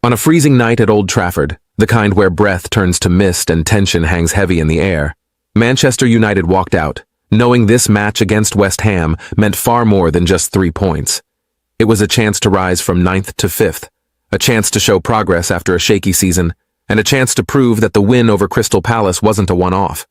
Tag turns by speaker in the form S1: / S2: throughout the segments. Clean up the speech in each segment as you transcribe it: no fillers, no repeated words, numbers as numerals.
S1: On a freezing night at Old Trafford, the kind where breath turns to mist and tension hangs heavy in the air, Manchester United walked out, knowing this match against West Ham meant far more than just 3 points. It was a chance to rise from 9th to 5th, a chance to show progress after a shaky season, and a chance to prove that the win over Crystal Palace wasn't a one-off.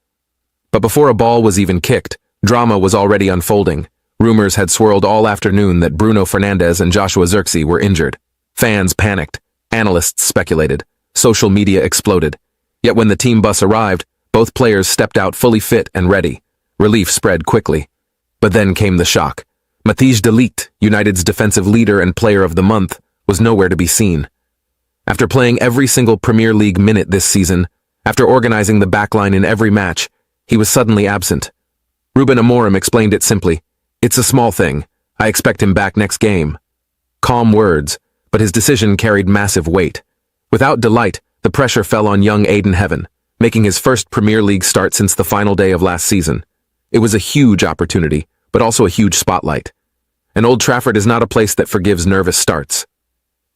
S1: But before a ball was even kicked, drama was already unfolding. Rumors had swirled all afternoon that Bruno Fernandes and Joshua Zirkzee were injured. Fans panicked. Analysts speculated. Social media exploded. Yet when the team bus arrived, both players stepped out fully fit and ready. Relief spread quickly. But then came the shock. Matthijs de Ligt, United's defensive leader and player of the month, was nowhere to be seen. After playing every single Premier League minute this season, after organizing the backline in every match, he was suddenly absent. Ruben Amorim explained it simply. "It's a small thing. I expect him back next game." Calm words, but his decision carried massive weight. Without De Ligt, the pressure fell on young Aiden Heaven, making his first Premier League start since the final day of last season. It was a huge opportunity, but also a huge spotlight. And Old Trafford is not a place that forgives nervous starts.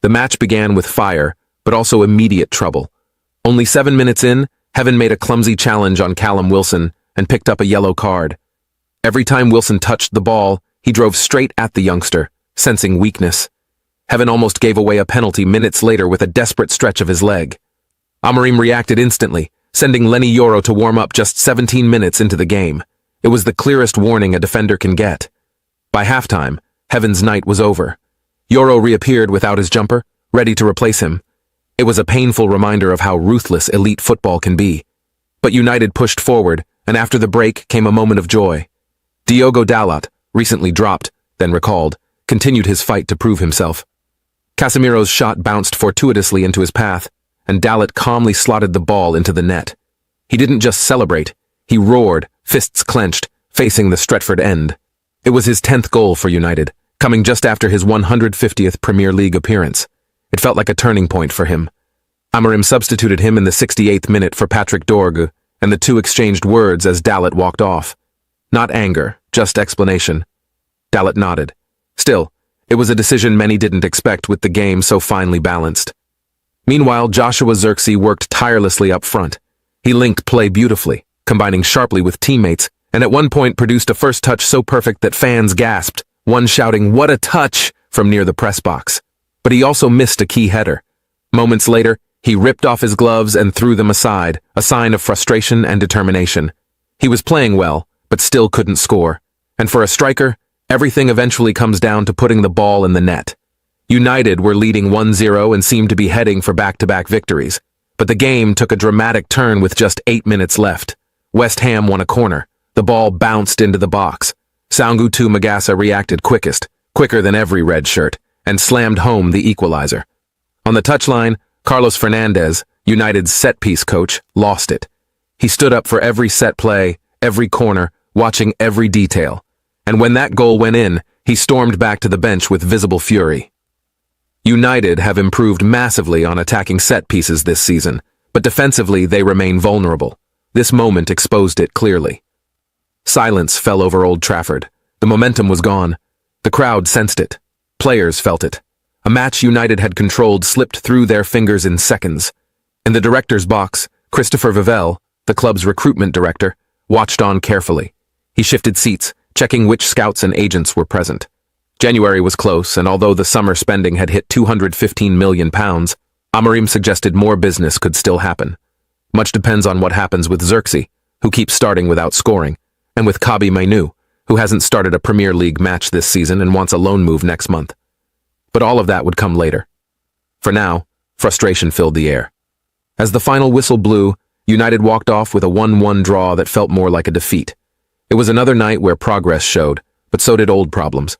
S1: The match began with fire, but also immediate trouble. Only 7 minutes in, Heaven made a clumsy challenge on Callum Wilson and picked up a yellow card. Every time Wilson touched the ball, he drove straight at the youngster, sensing weakness. Heaven almost gave away a penalty minutes later with a desperate stretch of his leg. Amorim reacted instantly, sending Lenny Yoro to warm up just 17 minutes into the game. It was the clearest warning a defender can get. By halftime, Heaven's night was over. Yoro reappeared without his jumper, ready to replace him. It was a painful reminder of how ruthless elite football can be. But United pushed forward, and after the break came a moment of joy. Diogo Dalot, recently dropped, then recalled, continued his fight to prove himself. Casemiro's shot bounced fortuitously into his path, and Dalot calmly slotted the ball into the net. He didn't just celebrate, he roared, fists clenched, facing the Stretford end. It was his 10th goal for United, coming just after his 150th Premier League appearance. It felt like a turning point for him. Amorim substituted him in the 68th minute for Patrick Dorgu, and the two exchanged words as Dalot walked off. Not anger, just explanation. Dalot nodded. Still, it was a decision many didn't expect with the game so finely balanced. Meanwhile, Joshua Zirkzee worked tirelessly up front. He linked play beautifully, combining sharply with teammates, and at one point produced a first touch so perfect that fans gasped, one shouting, "What a touch!" from near the press box. But he also missed a key header. Moments later, he ripped off his gloves and threw them aside, a sign of frustration and determination. He was playing well, but still couldn't score. And for a striker, everything eventually comes down to putting the ball in the net. United were leading 1-0 and seemed to be heading for back-to-back victories. But the game took a dramatic turn with just 8 minutes left. West Ham won a corner. The ball bounced into the box. Sangutu Magasa reacted quicker than every red shirt, and slammed home the equalizer. On the touchline, Carlos Fernandes, United's set-piece coach, lost it. He stood up for every set play, every corner, watching every detail. And when that goal went in, he stormed back to the bench with visible fury. United have improved massively on attacking set pieces this season, but defensively they remain vulnerable. This moment exposed it clearly. Silence fell over Old Trafford. The momentum was gone. The crowd sensed it. Players felt it. A match United had controlled slipped through their fingers in seconds. In the director's box, Christopher Vivell, the club's recruitment director, watched on carefully. He shifted seats, checking which scouts and agents were present. January was close, and although the summer spending had hit £215 million, Amorim suggested more business could still happen. Much depends on what happens with Zirkzee, who keeps starting without scoring, and with Kobbie Mainoo, who hasn't started a Premier League match this season and wants a loan move next month. But all of that would come later. For now, frustration filled the air. As the final whistle blew, United walked off with a 1-1 draw that felt more like a defeat. It was another night where progress showed, but so did old problems.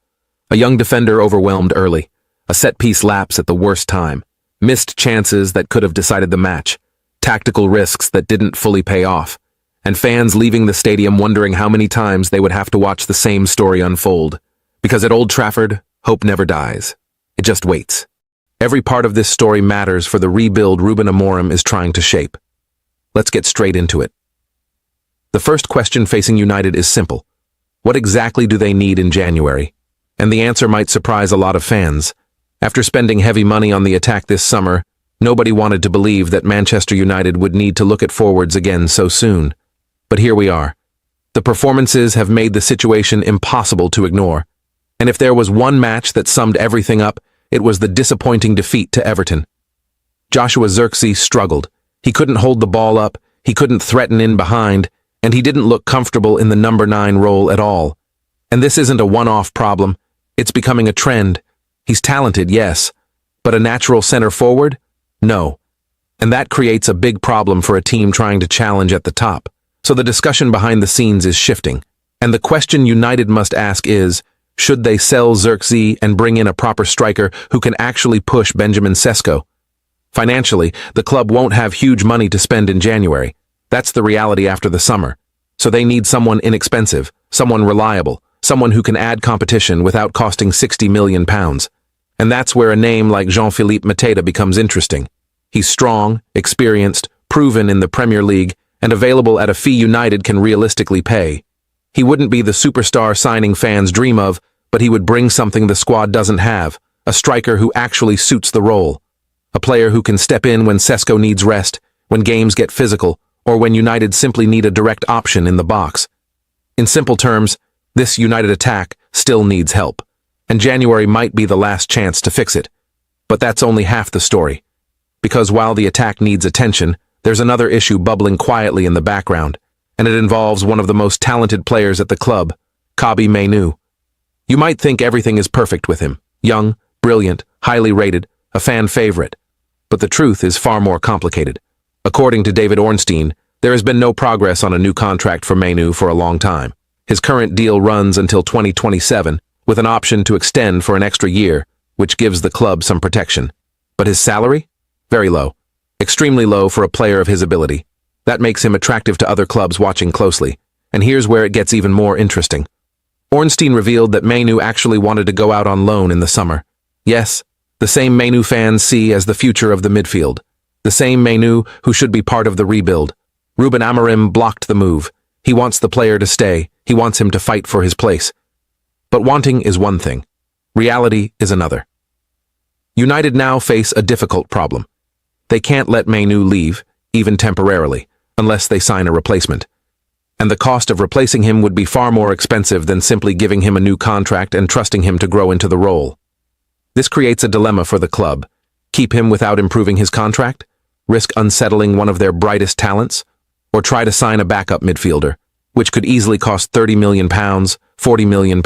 S1: A young defender overwhelmed early, a set-piece lapse at the worst time, missed chances that could have decided the match, tactical risks that didn't fully pay off, and fans leaving the stadium wondering how many times they would have to watch the same story unfold. Because at Old Trafford, hope never dies. It just waits. Every part of this story matters for the rebuild Ruben Amorim is trying to shape. Let's get straight into it. The first question facing United is simple. What exactly do they need in January? And the answer might surprise a lot of fans. After spending heavy money on the attack this summer, Nobody wanted to believe that Manchester United would need to look at forwards again so soon. But here we are. The performances have made the situation impossible to ignore. And if there was one match that summed everything up, it was the disappointing defeat to Everton. Joshua Zirkzee struggled. He couldn't hold the ball up, he couldn't threaten in behind, and he didn't look comfortable in the number 9 role at all. And this isn't a one-off problem, it's becoming a trend. He's talented, yes, but a natural center forward? No. And that creates a big problem for a team trying to challenge at the top. So the discussion behind the scenes is shifting. And the question United must ask is, should they sell Zirkzee and bring in a proper striker who can actually push Benjamin Sesko? Financially, the club won't have huge money to spend in January. That's the reality after the summer. So they need someone inexpensive, someone reliable, someone who can add competition without costing £60 million. And that's where a name like Jean-Philippe Mateta becomes interesting. He's strong, experienced, proven in the Premier League, and available at a fee United can realistically pay. He wouldn't be the superstar signing fans dream of, but he would bring something the squad doesn't have, a striker who actually suits the role. A player who can step in when Sesko needs rest, when games get physical, or when United simply need a direct option in the box. In simple terms, this United attack still needs help, and January might be the last chance to fix it. But that's only half the story. Because while the attack needs attention, there's another issue bubbling quietly in the background, and it involves one of the most talented players at the club, Kobbie Mainoo. You might think everything is perfect with him, young, brilliant, highly rated, a fan favorite. But the truth is far more complicated. According to David Ornstein, there has been no progress on a new contract for Mainoo for a long time. His current deal runs until 2027, with an option to extend for an extra year, which gives the club some protection. But his salary? Very low. Extremely low for a player of his ability. That makes him attractive to other clubs watching closely. And here's where it gets even more interesting. Ornstein revealed that Mainoo actually wanted to go out on loan in the summer. Yes, the same Mainoo fans see as the future of the midfield. The same Mainoo who should be part of the rebuild. Ruben Amorim blocked the move. He wants the player to stay. He wants him to fight for his place. But wanting is one thing. Reality is another. United now face a difficult problem. They can't let Mainoo leave, even temporarily, unless they sign a replacement. And the cost of replacing him would be far more expensive than simply giving him a new contract and trusting him to grow into the role. This creates a dilemma for the club. Keep him without improving his contract? Risk unsettling one of their brightest talents? Or try to sign a backup midfielder, which could easily cost £30 million, £40 million,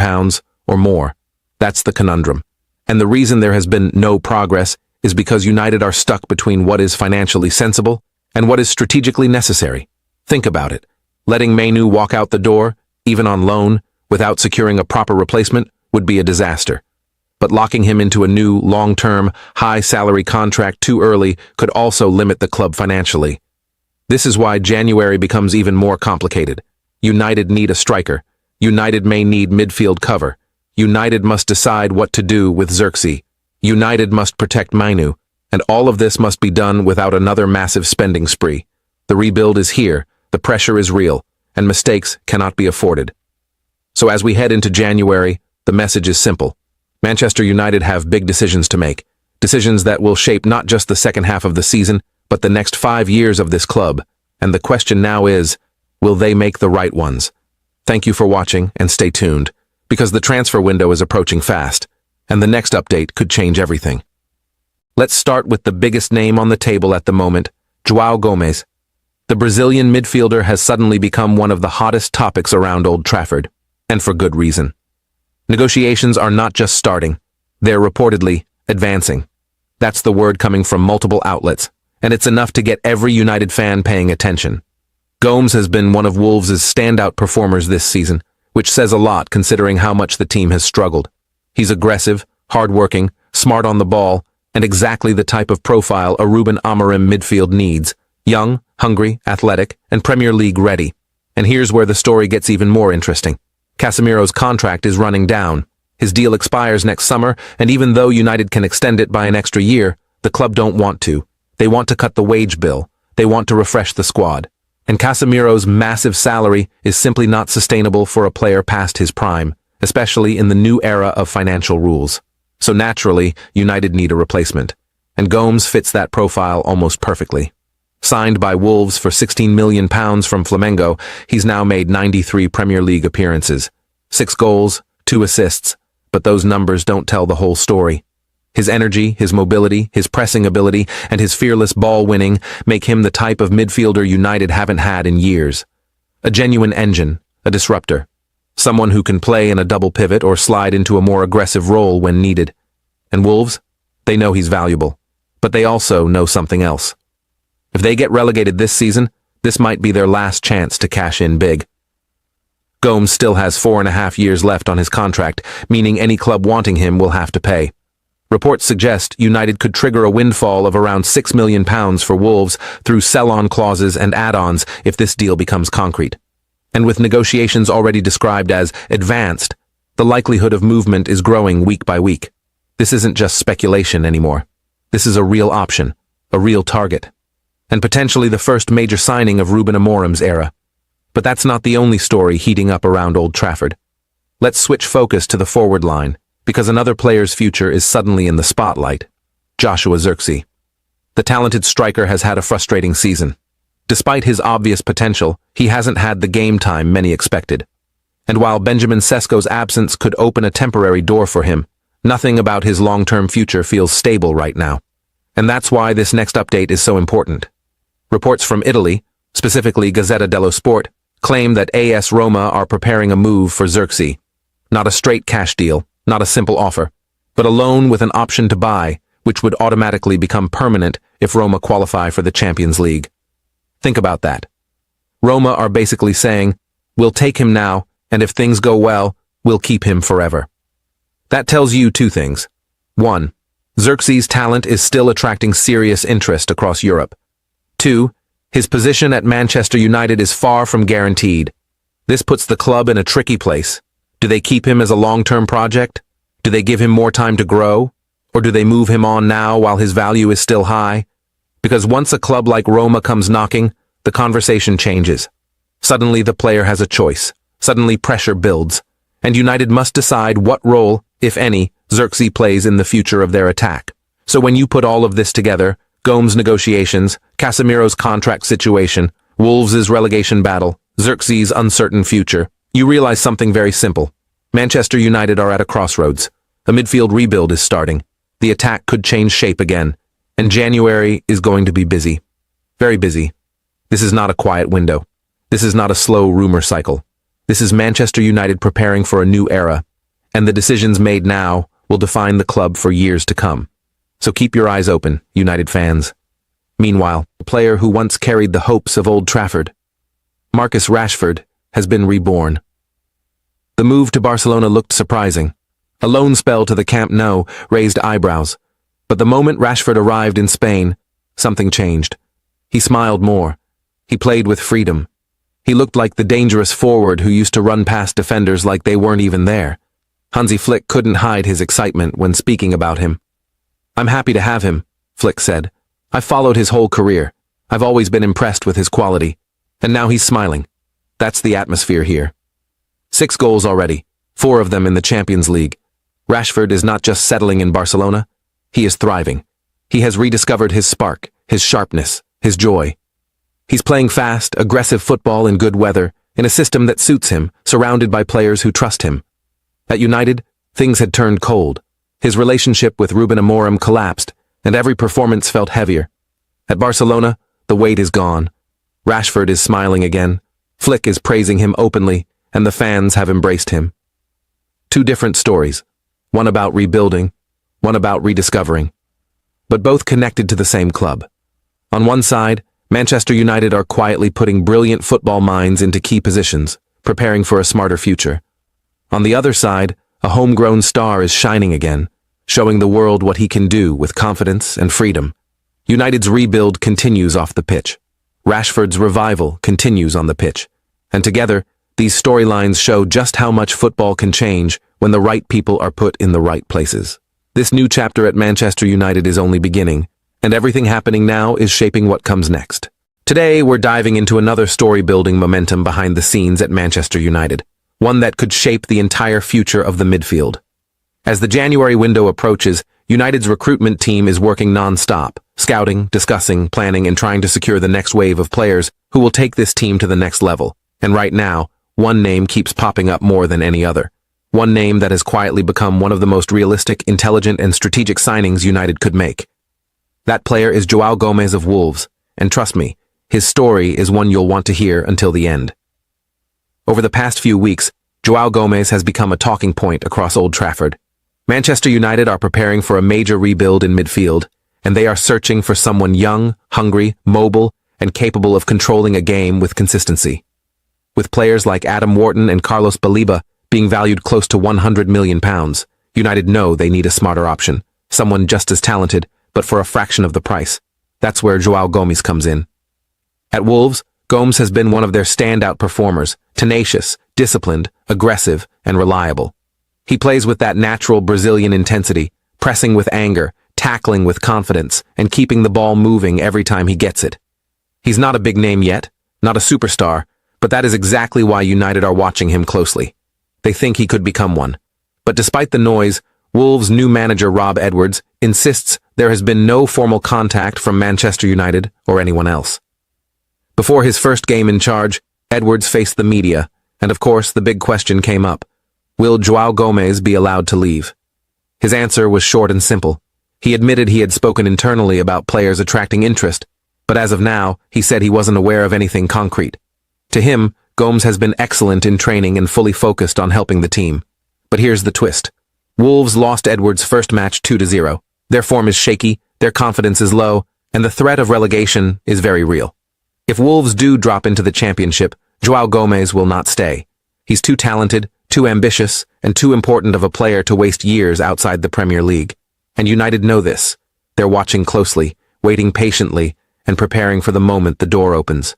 S1: or more? That's the conundrum. And the reason there has been no progress is because United are stuck between what is financially sensible and what is strategically necessary. Think about it. Letting Mainoo walk out the door, even on loan, without securing a proper replacement, would be a disaster. But locking him into a new, long-term, high-salary contract too early could also limit the club financially. This is why January becomes even more complicated. United need a striker. United may need midfield cover. United must decide what to do with Zirkzee. United must protect Mainoo. And all of this must be done without another massive spending spree. The rebuild is here, the pressure is real, and mistakes cannot be afforded. So as we head into January, the message is simple. Manchester United have big decisions to make, decisions that will shape not just the second half of the season, but the next 5 years of this club. And the question now is, will they make the right ones? Thank you for watching and stay tuned, because the transfer window is approaching fast, and the next update could change everything. Let's start with the biggest name on the table at the moment, João Gomes. The Brazilian midfielder has suddenly become one of the hottest topics around Old Trafford, and for good reason. Negotiations are not just starting, they're reportedly advancing. That's the word coming from multiple outlets, and it's enough to get every United fan paying attention. Gomes has been one of Wolves' standout performers this season, which says a lot considering how much the team has struggled. He's aggressive, hard-working, smart on the ball, and exactly the type of profile a Ruben Amorim midfield needs. Young, hungry, athletic, and Premier League ready. And here's where the story gets even more interesting. Casemiro's contract is running down. His deal expires next summer, and even though United can extend it by an extra year, the club don't want to. They want to cut the wage bill. They want to refresh the squad. And Casemiro's massive salary is simply not sustainable for a player past his prime, especially in the new era of financial rules. So naturally, United need a replacement. and Gomes fits that profile almost perfectly. Signed by Wolves for £16 million from Flamengo, he's now made 93 Premier League appearances. 6 goals, 2 assists, but those numbers don't tell the whole story. His energy, his mobility, his pressing ability, and his fearless ball winning make him the type of midfielder United haven't had in years. A genuine engine, a disruptor. Someone who can play in a double pivot or slide into a more aggressive role when needed. And Wolves? They know he's valuable. But they also know something else. If they get relegated this season, this might be their last chance to cash in big. Gomes still has 4.5 years left on his contract, meaning any club wanting him will have to pay. Reports suggest United could trigger a windfall of around £6 million for Wolves through sell-on clauses and add-ons if this deal becomes concrete. And with negotiations already described as advanced, the likelihood of movement is growing week by week. This isn't just speculation anymore. This is a real option, a real target, and potentially the first major signing of Ruben Amorim's era. But that's not the only story heating up around Old Trafford. Let's switch focus to the forward line, because another player's future is suddenly in the spotlight. Joshua Zirkzee. The talented striker has had a frustrating season. Despite his obvious potential, he hasn't had the game time many expected. And while Benjamin Sesko's absence could open a temporary door for him, nothing about his long-term future feels stable right now. And that's why this next update is so important. Reports from Italy, specifically Gazzetta dello Sport, claim that AS Roma are preparing a move for Zirkzee. Not a straight cash deal, not a simple offer, but a loan with an option to buy, which would automatically become permanent if Roma qualify for the Champions League. Think about that. Roma are basically saying, we'll take him now, and if things go well, we'll keep him forever. That tells you 2 things. 1. Zirkzee's talent is still attracting serious interest across Europe. 2. His position at Manchester United is far from guaranteed. This puts the club in a tricky place. Do they keep him as a long-term project? Do they give him more time to grow? Or do they move him on now while his value is still high? Because once a club like Roma comes knocking, the conversation changes. Suddenly the player has a choice. Suddenly pressure builds. And United must decide what role, if any, Zirkzee plays in the future of their attack. So when you put all of this together, Gomes' negotiations, Casemiro's contract situation, Wolves' relegation battle, Zirkzee's uncertain future, you realize something very simple. Manchester United are at a crossroads. A midfield rebuild is starting. The attack could change shape again. And January is going to be busy. Very busy. This is not a quiet window. This is not a slow rumor cycle. This is Manchester United preparing for a new era. And the decisions made now will define the club for years to come. So keep your eyes open, United fans. Meanwhile, the player who once carried the hopes of Old Trafford, Marcus Rashford, has been reborn. The move to Barcelona looked surprising. A loan spell to the Camp Nou raised eyebrows. But the moment Rashford arrived in Spain, something changed. He smiled more. He played with freedom. He looked like the dangerous forward who used to run past defenders like they weren't even there. Hansi Flick couldn't hide his excitement when speaking about him. "I'm happy to have him," Flick said. "I've followed his whole career. I've always been impressed with his quality. And now he's smiling. That's the atmosphere here." 6 goals already, 4 of them in the Champions League. Rashford is not just settling in Barcelona. He is thriving. He has rediscovered his spark, his sharpness, his joy. He's playing fast, aggressive football in good weather, in a system that suits him, surrounded by players who trust him. At United, things had turned cold. His relationship with Ruben Amorim collapsed, and every performance felt heavier. At Barcelona, the weight is gone. Rashford is smiling again. Flick is praising him openly, and the fans have embraced him. 2 different stories, one about rebuilding, one about rediscovering, but both connected to the same club. On one side, Manchester United are quietly putting brilliant football minds into key positions, preparing for a smarter future. On the other side, a homegrown star is shining again, showing the world what he can do with confidence and freedom. United's rebuild continues off the pitch. Rashford's revival continues on the pitch. And together, these storylines show just how much football can change when the right people are put in the right places. This new chapter at Manchester United is only beginning, and everything happening now is shaping what comes next. Today, we're diving into another story-building momentum behind the scenes at Manchester United, one that could shape the entire future of the midfield. As the January window approaches, United's recruitment team is working non-stop, scouting, discussing, planning, and trying to secure the next wave of players who will take this team to the next level. And right now, one name keeps popping up more than any other. One name that has quietly become one of the most realistic, intelligent, and strategic signings United could make. That player is Joao Gomez of Wolves, and trust me, his story is one you'll want to hear until the end. Over the past few weeks, Joao Gomez has become a talking point across Old Trafford. Manchester United are preparing for a major rebuild in midfield, and they are searching for someone young, hungry, mobile, and capable of controlling a game with consistency. With players like Adam Wharton and Carlos Baleba being valued close to £100 million, United know they need a smarter option, someone just as talented, but for a fraction of the price. That's where Joao Gomez comes in. At Wolves, Gomes has been one of their standout performers, tenacious, disciplined, aggressive, and reliable. He plays with that natural Brazilian intensity, pressing with anger, tackling with confidence, and keeping the ball moving every time he gets it. He's not a big name yet, not a superstar, but that is exactly why United are watching him closely. They think he could become one. But despite the noise, Wolves' new manager Rob Edwards insists there has been no formal contact from Manchester United or anyone else. Before his first game in charge, Edwards faced the media, and of course the big question came up. Will Joao Gomez be allowed to leave? His answer was short and simple. He admitted he had spoken internally about players attracting interest, but as of now, he said he wasn't aware of anything concrete. To him, Gomes has been excellent in training and fully focused on helping the team. But here's the twist. Wolves lost Edwards' first match 2-0. Their form is shaky, their confidence is low, and the threat of relegation is very real. If Wolves do drop into the championship, Joao Gomez will not stay. He's too talented, too ambitious, and too important of a player to waste years outside the Premier League. And United know this. They're watching closely, waiting patiently, and preparing for the moment the door opens.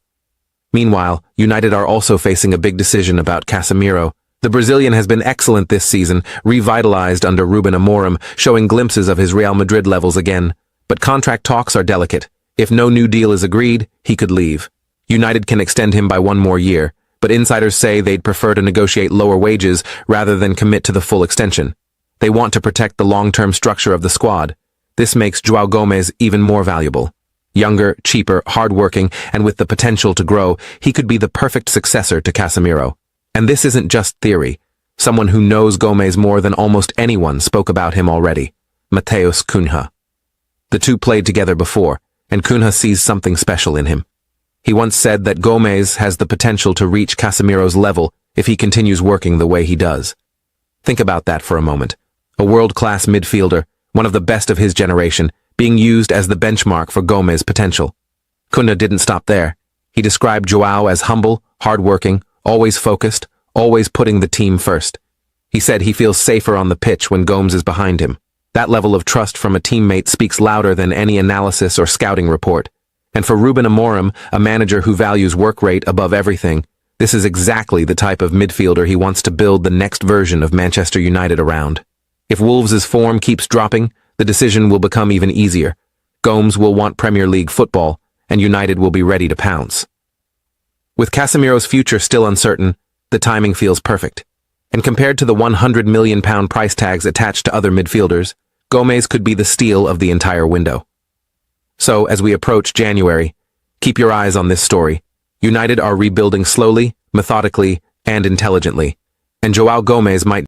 S1: Meanwhile, United are also facing a big decision about Casemiro. The Brazilian has been excellent this season, revitalized under Ruben Amorim, showing glimpses of his Real Madrid levels again. But contract talks are delicate. If no new deal is agreed, he could leave. United can extend him by one more year, but insiders say they'd prefer to negotiate lower wages rather than commit to the full extension. They want to protect the long-term structure of the squad. This makes Joao Gomez even more valuable. Younger, cheaper, hard-working, and with the potential to grow, he could be the perfect successor to Casemiro. And this isn't just theory. Someone who knows Gomez more than almost anyone spoke about him already. Matheus Cunha. The two played together before, and Cunha sees something special in him. He once said that Gomez has the potential to reach Casemiro's level if he continues working the way he does. Think about that for a moment. A world-class midfielder, one of the best of his generation, being used as the benchmark for Gomez's potential. Cunha didn't stop there. He described Joao as humble, hard-working, always focused, always putting the team first. He said he feels safer on the pitch when Gomes is behind him. That level of trust from a teammate speaks louder than any analysis or scouting report. And for Ruben Amorim, a manager who values work rate above everything, this is exactly the type of midfielder he wants to build the next version of Manchester United around. If Wolves' form keeps dropping, the decision will become even easier. Gomes will want Premier League football, and United will be ready to pounce. With Casemiro's future still uncertain, the timing feels perfect. And compared to the £100 million price tags attached to other midfielders, Gomez could be the steal of the entire window. So, as we approach January, keep your eyes on this story. United are rebuilding slowly, methodically, and intelligently, and Joao Gomez might